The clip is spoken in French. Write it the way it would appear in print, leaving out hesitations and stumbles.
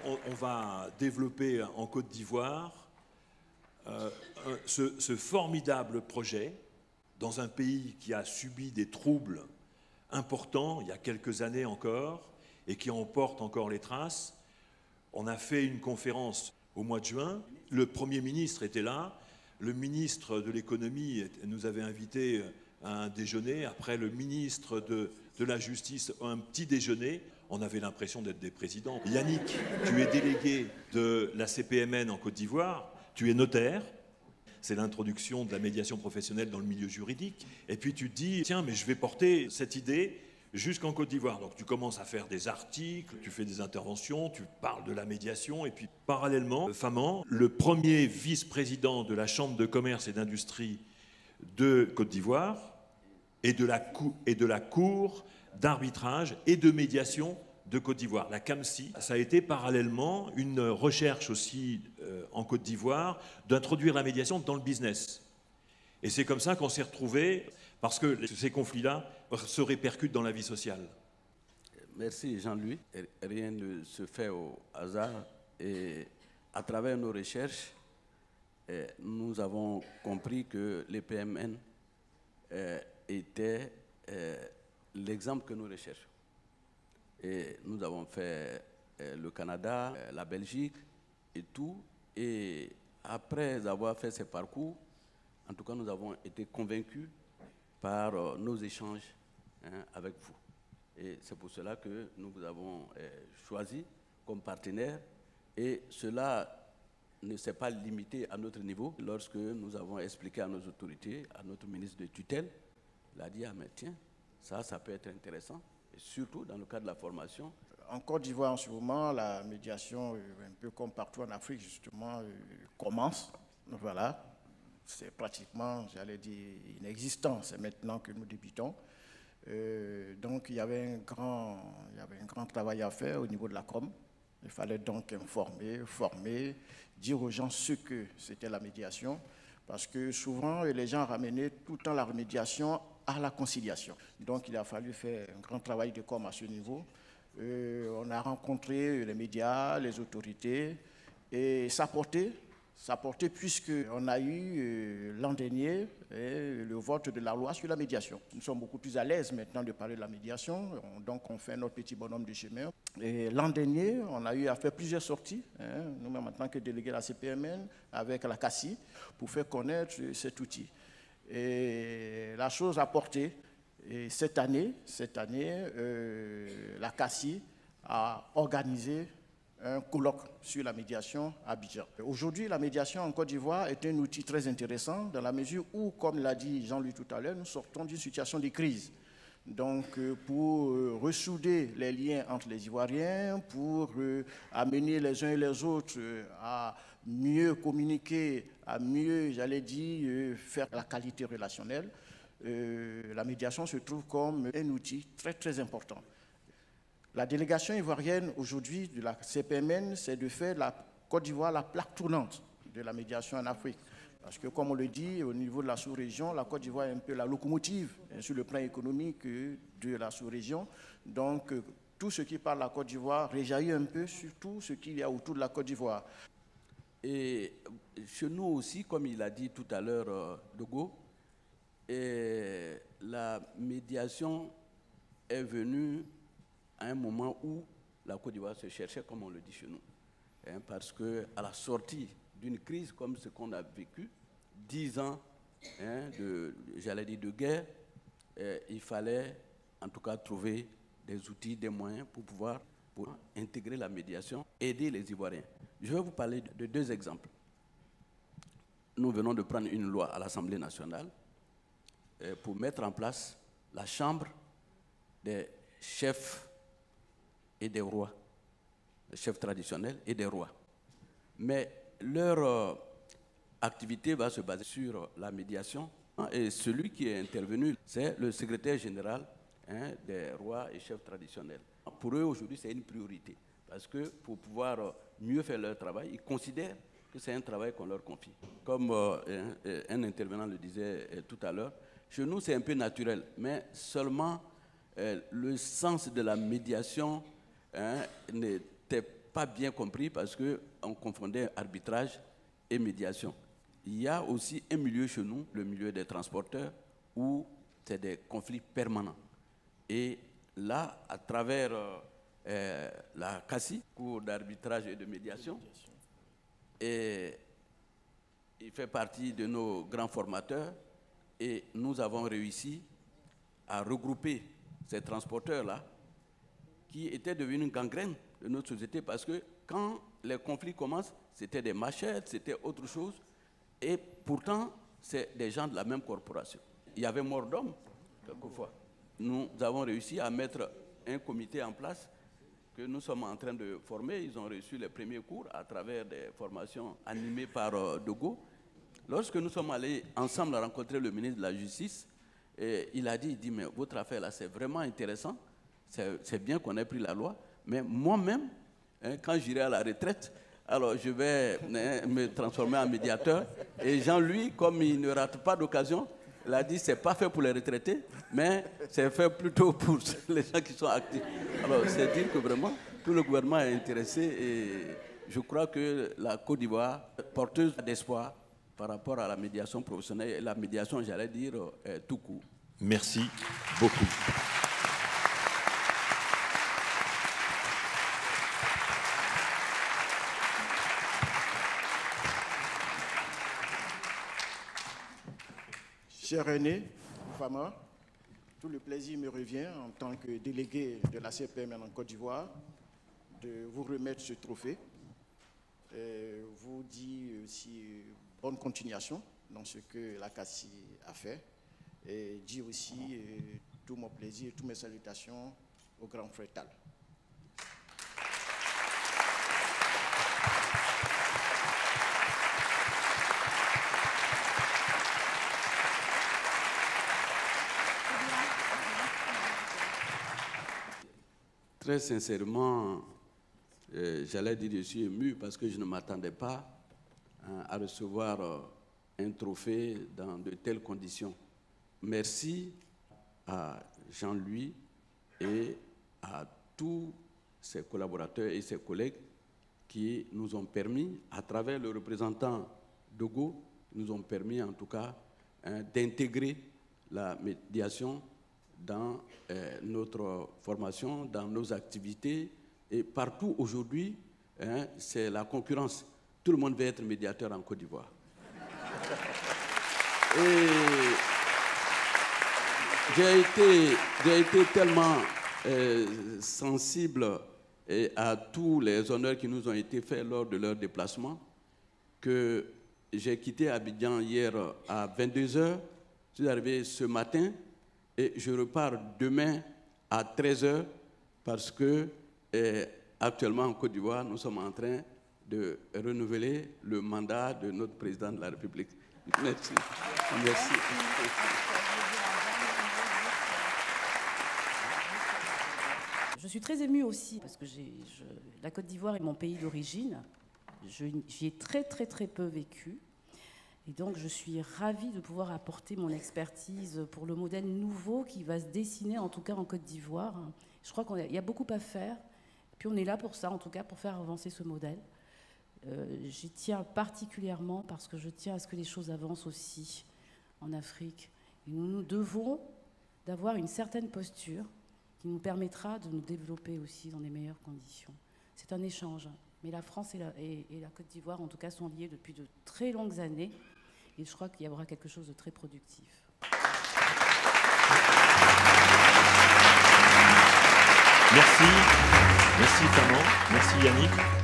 On va développer en Côte d'Ivoire ce formidable projet dans un pays qui a subi des troubles importants il y a quelques années encore et qui en porte encore les traces. On a fait une conférence au mois de juin. Le Premier ministre était là. Le ministre de l'économie nous avait invités à un déjeuner. Après, le ministre de la Justice à un petit déjeuner. On avait l'impression d'être des présidents. Yannick, tu es délégué de la CPMN en Côte d'Ivoire. Tu es notaire. C'est l'introduction de la médiation professionnelle dans le milieu juridique. Et puis tu te dis, tiens, mais je vais porter cette idée jusqu'en Côte d'Ivoire. Donc tu commences à faire des articles, tu fais des interventions, tu parles de la médiation. Et puis parallèlement, Faman, le premier vice-président de la Chambre de commerce et d'industrie de Côte d'Ivoire et de la Cour d'arbitrage et de médiation de Côte d'Ivoire, la CAMSI. Ça a été parallèlement une recherche aussi en Côte d'Ivoire d'introduire la médiation dans le business. Et c'est comme ça qu'on s'est retrouvés, parce que ces conflits-là se répercutent dans la vie sociale. Merci Jean-Louis. Rien ne se fait au hasard. Et à travers nos recherches, nous avons compris que les PMN étaient l'exemple que nous recherchons. Et nous avons fait le Canada, la Belgique et tout. Et après avoir fait ces parcours, en tout cas, nous avons été convaincus par nos échanges avec vous. Et c'est pour cela que nous vous avons choisi comme partenaire. Et cela ne s'est pas limité à notre niveau. Lorsque nous avons expliqué à nos autorités, à notre ministre de tutelle, il a dit, ah mais tiens, ça peut être intéressant, et surtout dans le cadre de la formation. En Côte d'Ivoire, en ce moment, la médiation, un peu comme partout en Afrique, justement, commence. Voilà, c'est pratiquement, j'allais dire, inexistant. C'est maintenant que nous débutons. Donc, il y avait un grand travail à faire au niveau de la com. Il fallait donc informer, former, dire aux gens ce que c'était la médiation. Parce que souvent, les gens ramenaient tout le temps la médiation à la conciliation. Donc, il a fallu faire un grand travail de com à ce niveau. On a rencontré les médias, les autorités, et ça portait puisqu'on a eu l'an dernier le vote de la loi sur la médiation. Nous sommes beaucoup plus à l'aise maintenant de parler de la médiation, donc on fait notre petit bonhomme de chemin. Et l'an dernier, on a eu à faire plusieurs sorties, nous-mêmes en tant que délégués de la CPMN, avec la CACI, pour faire connaître cet outil. Et la chose a porté. Et cette année, la CACI a organisé un colloque sur la médiation à Abidjan. Aujourd'hui, la médiation en Côte d'Ivoire est un outil très intéressant dans la mesure où, comme l'a dit Jean-Louis tout à l'heure, nous sortons d'une situation de crise. Donc, pour ressouder les liens entre les Ivoiriens, pour amener les uns et les autres à mieux communiquer, à mieux, j'allais dire, faire la qualité relationnelle, la médiation se trouve comme un outil très, très important. La délégation ivoirienne aujourd'hui de la CPMN, c'est de faire la Côte d'Ivoire la plaque tournante de la médiation en Afrique. Parce que, comme on le dit, au niveau de la sous-région, la Côte d'Ivoire est un peu la locomotive sur le plan économique de la sous-région. Donc, tout ce qui parle de la Côte d'Ivoire réjaillit un peu sur tout ce qu'il y a autour de la Côte d'Ivoire. Et chez nous aussi, comme il a dit tout à l'heure, Dogo, la médiation est venue à un moment où la Côte d'Ivoire se cherchait, comme on le dit chez nous. Parce qu'à la sortie d'une crise comme ce qu'on a vécu, 10 ans j'allais dire de guerre, il fallait en tout cas trouver des outils, des moyens pour intégrer la médiation, aider les Ivoiriens. Je vais vous parler de 2 exemples. Nous venons de prendre une loi à l'Assemblée nationale pour mettre en place la chambre des chefs et des rois, des chefs traditionnels et des rois. Mais leur activité va se baser sur la médiation. Et celui qui est intervenu, c'est le secrétaire général des rois et chefs traditionnels. Pour eux, aujourd'hui, c'est une priorité. Parce que pour pouvoir mieux faire leur travail, ils considèrent que c'est un travail qu'on leur confie. Comme un intervenant le disait tout à l'heure, chez nous, c'est un peu naturel, mais seulement le sens de la médiation n'est n'était pas bien compris parce qu'on confondait arbitrage et médiation. Il y a aussi un milieu chez nous, le milieu des transporteurs, où c'est des conflits permanents. Et là, à travers la CACI, cours d'arbitrage et de médiation, et il fait partie de nos grands formateurs et nous avons réussi à regrouper ces transporteurs-là qui étaient devenus une gangrène de notre société parce que quand les conflits commencent, c'était des machettes, c'était autre chose et pourtant, c'est des gens de la même corporation. Il y avait mort d'homme, quelquefois. Nous avons réussi à mettre un comité en place que nous sommes en train de former. Ils ont reçu les premiers cours à travers des formations animées par Dogo. Lorsque nous sommes allés ensemble rencontrer le ministre de la Justice, il a dit, mais votre affaire là, c'est vraiment intéressant, c'est bien qu'on ait pris la loi, mais moi-même, quand j'irai à la retraite, alors je vais me transformer en médiateur. Et Jean, lui, comme il ne rate pas d'occasion, il a dit, c'est pas fait pour les retraités, mais c'est fait plutôt pour les gens qui sont actifs. Alors, c'est dire que vraiment, tout le gouvernement est intéressé et je crois que la Côte d'Ivoire est porteuse d'espoir par rapport à la médiation professionnelle et la médiation, j'allais dire, tout court. Merci beaucoup. Cher René Fama, tout le plaisir me revient en tant que délégué de la CPM en Côte d'Ivoire de vous remettre ce trophée. Vous dit aussi bonne continuation dans ce que la CACI a fait et dit aussi tout mon plaisir, toutes mes salutations au grand frère Tal. Très sincèrement, j'allais dire que je suis ému parce que je ne m'attendais pas à recevoir un trophée dans de telles conditions. Merci à Jean-Louis et à tous ses collaborateurs et ses collègues qui nous ont permis, à travers le représentant Dogo, nous ont permis en tout cas d'intégrer la médiation dans notre formation, dans nos activités. Et partout aujourd'hui, c'est la concurrence. Tout le monde veut être médiateur en Côte d'Ivoire. Et j'ai été tellement sensible à tous les honneurs qui nous ont été faits lors de leur déplacement que j'ai quitté Abidjan hier à 22h. Je suis arrivé ce matin et je repars demain à 13h parce que actuellement en Côte d'Ivoire, nous sommes en train de renouveler le mandat de notre président de la République. Merci. Merci. Je suis très émue aussi parce que la Côte d'Ivoire est mon pays d'origine. J'y ai très peu vécu. Et donc, je suis ravie de pouvoir apporter mon expertise pour le modèle nouveau qui va se dessiner, en tout cas en Côte d'Ivoire. Je crois qu'il y a beaucoup à faire. Puis on est là pour ça, en tout cas, pour faire avancer ce modèle. J'y tiens particulièrement parce que je tiens à ce que les choses avancent aussi en Afrique. Et nous devons d'avoir une certaine posture qui nous permettra de nous développer aussi dans les meilleures conditions. C'est un échange. Mais la France et la Côte d'Ivoire, en tout cas, sont liées depuis de très longues années. Et je crois qu'il y aura quelque chose de très productif. Merci. Merci Fernand. Merci Yannick.